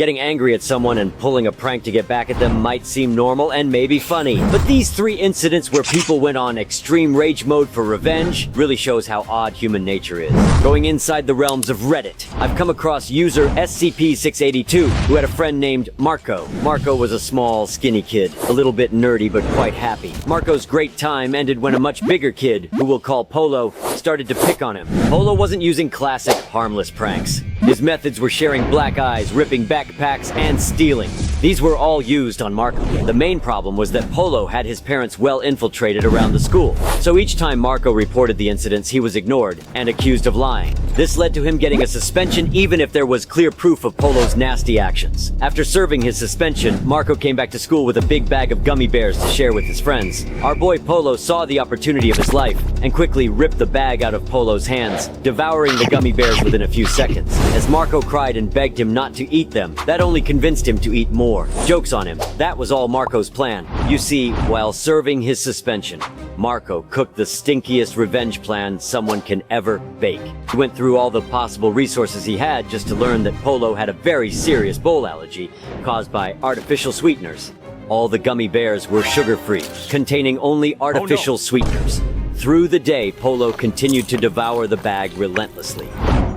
Getting angry at someone and pulling a prank to get back at them might seem normal and maybe funny, but these 3 incidents where people went on extreme rage mode for revenge really shows how odd human nature is. Going inside the realms of Reddit, I've come across user SCP-682 who had a friend named Marco. Marco was a small, skinny kid, a little bit nerdy but quite happy. Marco's great time ended when a much bigger kid, who we'll call Polo, started to pick on him. Polo wasn't using classic, harmless pranks. His methods were sharing black eyes, ripping backpacks, and stealing. These were all used on Marco. The main problem was that Polo had his parents well infiltrated around the school. So each time Marco reported the incidents, he was ignored and accused of lying. This led to him getting a suspension even if there was clear proof of Polo's nasty actions. After serving his suspension, Marco came back to school with a big bag of gummy bears to share with his friends. Our boy Polo saw the opportunity of his life and quickly ripped the bag out of Polo's hands, devouring the gummy bears within a few seconds. As Marco cried and begged him not to eat them, that only convinced him to eat more. Joke's on him. That was all Marco's plan. You see, while serving his suspension, Marco cooked the stinkiest revenge plan someone can ever bake. He went through all the possible resources he had just to learn that Polo had a very serious bowl allergy caused by artificial sweeteners. All the gummy bears were sugar-free, containing only artificial sweeteners. Through the day, Polo continued to devour the bag relentlessly.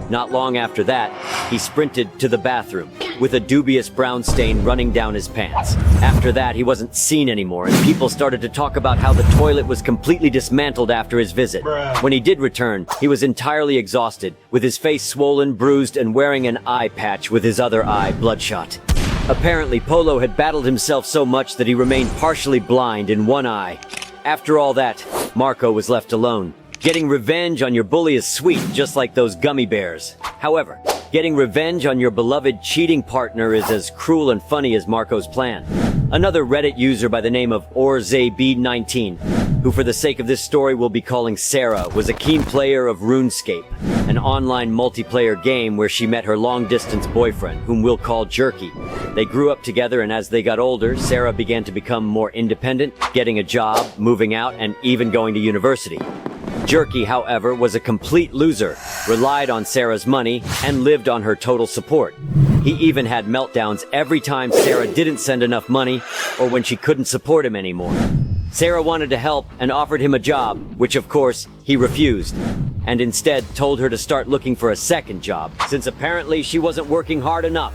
Not long after that, he sprinted to the bathroom, with a dubious brown stain running down his pants. After that, he wasn't seen anymore, and people started to talk about how the toilet was completely dismantled after his visit. When he did return, he was entirely exhausted, with his face swollen, bruised, and wearing an eye patch with his other eye bloodshot. Apparently, Polo had battled himself so much that he remained partially blind in one eye. After all that, Marco was left alone. Getting revenge on your bully is sweet, just like those gummy bears. However, getting revenge on your beloved cheating partner is as cruel and funny as Marco's plan. Another Reddit user by the name of OrZB19, who for the sake of this story we'll be calling Sarah, was a keen player of RuneScape, an online multiplayer game where she met her long-distance boyfriend, whom we'll call Jerky. They grew up together, and as they got older, Sarah began to become more independent, getting a job, moving out, and even going to university. Jerky, however, was a complete loser, relied on Sarah's money, and lived on her total support. He even had meltdowns every time Sarah didn't send enough money or when she couldn't support him anymore. Sarah wanted to help and offered him a job, which of course he refused, and instead told her to start looking for a second job, since apparently she wasn't working hard enough,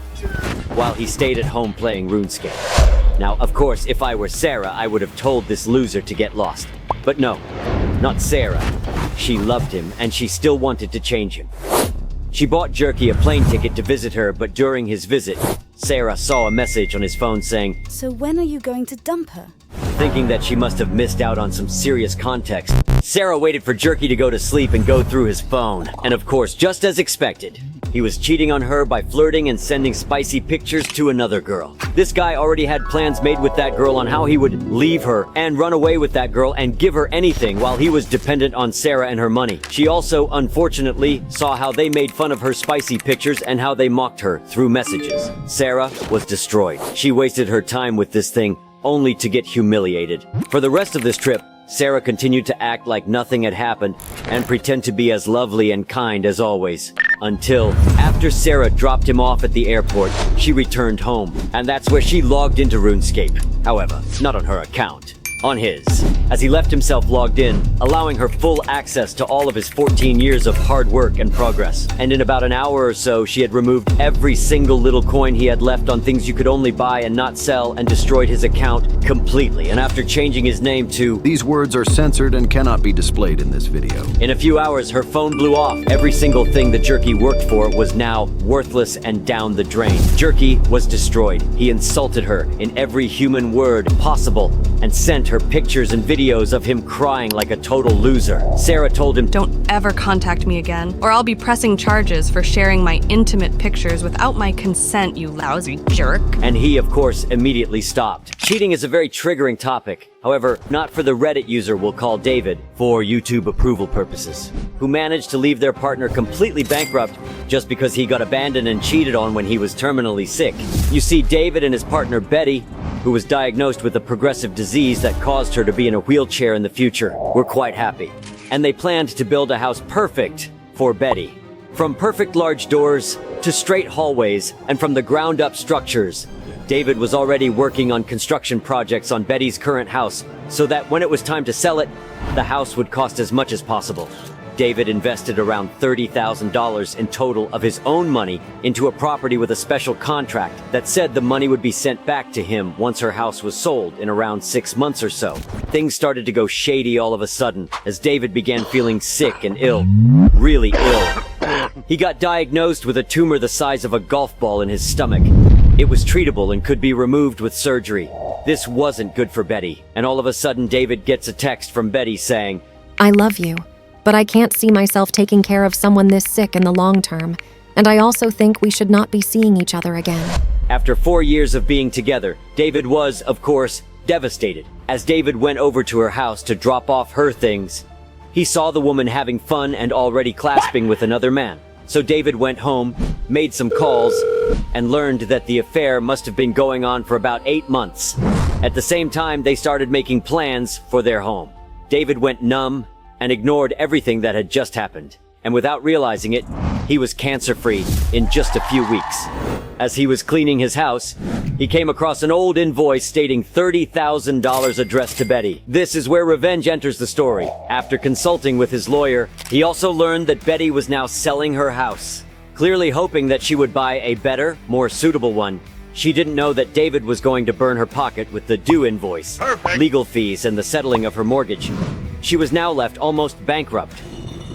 while he stayed at home playing RuneScape. Now, of course, if I were Sarah, I would have told this loser to get lost. But no, not Sarah. She loved him, and she still wanted to change him. She bought Jerky a plane ticket to visit her, but during his visit, Sarah saw a message on his phone saying, "So when are you going to dump her?" Thinking that she must have missed out on some serious context, Sarah waited for Jerky to go to sleep and go through his phone. And of course, just as expected, he was cheating on her by flirting and sending spicy pictures to another girl. This guy already had plans made with that girl on how he would leave her and run away with that girl and give her anything while he was dependent on Sarah and her money. She also, unfortunately, saw how they made fun of her spicy pictures and how they mocked her through messages. Sarah was destroyed. She wasted her time with this thing only to get humiliated. For the rest of this trip, Sarah continued to act like nothing had happened and pretend to be as lovely and kind as always. Until, after Sarah dropped him off at the airport, she returned home. And that's where she logged into RuneScape. However, not on her account. On his, as he left himself logged in, allowing her full access to all of his 14 years of hard work and progress. And in about an hour or so, she had removed every single little coin he had left on things you could only buy and not sell, and destroyed his account completely. And after changing his name to "These words are censored and cannot be displayed in this video." In a few hours, her phone blew off. Every single thing that Jerky worked for was now worthless and down the drain. Jerky was destroyed. He insulted her in every human word possible and sent her pictures and videos of him crying like a total loser. Sarah told him, "Don't ever contact me again, or I'll be pressing charges for sharing my intimate pictures without my consent, you lousy jerk." And he, of course, immediately stopped. Cheating is a very triggering topic. However, not for the Reddit user we'll call David, for YouTube approval purposes, who managed to leave their partner completely bankrupt just because he got abandoned and cheated on when he was terminally sick. You see, David and his partner Betty, who was diagnosed with a progressive disease that caused her to be in a wheelchair in the future, were quite happy. And they planned to build a house perfect for Betty. From perfect large doors to straight hallways and from the ground up structures, David was already working on construction projects on Betty's current house so that when it was time to sell it, the house would cost as much as possible. David invested around $30,000 in total of his own money into a property with a special contract that said the money would be sent back to him once her house was sold in around 6 months or so. Things started to go shady all of a sudden as David began feeling sick and ill. Really ill. He got diagnosed with a tumor the size of a golf ball in his stomach. It was treatable and could be removed with surgery. This wasn't good for Betty, and all of a sudden David gets a text from Betty saying, I love you, but I can't see myself taking care of someone this sick in the long term, and I also think we should not be seeing each other again. After 4 years of being together, David was, of course, devastated. As David went over to her house to drop off her things, he saw the woman having fun and already clasping with another man. So David went home, made some calls, and learned that the affair must have been going on for about 8 months. At the same time, they started making plans for their home. David went numb and ignored everything that had just happened. And without realizing it, he was cancer-free in just a few weeks. As he was cleaning his house, he came across an old invoice stating $30,000 addressed to Betty. This is where revenge enters the story. After consulting with his lawyer, he also learned that Betty was now selling her house, clearly hoping that she would buy a better, more suitable one. She didn't know that David was going to burn her pocket with the due invoice, legal fees, and the settling of her mortgage. She was now left almost bankrupt.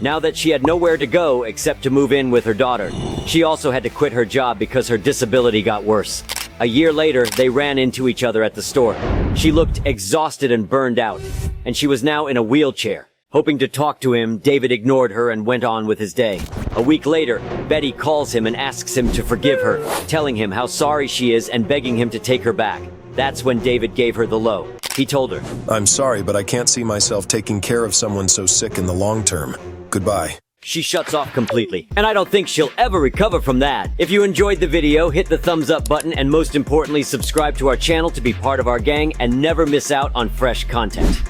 Now that she had nowhere to go except to move in with her daughter, she also had to quit her job because her disability got worse. A year later, they ran into each other at the store. She looked exhausted and burned out, and she was now in a wheelchair. Hoping to talk to him, David ignored her and went on with his day. A week later, Betty calls him and asks him to forgive her, telling him how sorry she is and begging him to take her back. That's when David gave her the low. He told her, I'm sorry, but I can't see myself taking care of someone so sick in the long term. Goodbye. She shuts off completely, and I don't think she'll ever recover from that. If you enjoyed the video, hit the thumbs up button, and most importantly, subscribe to our channel to be part of our gang and never miss out on fresh content.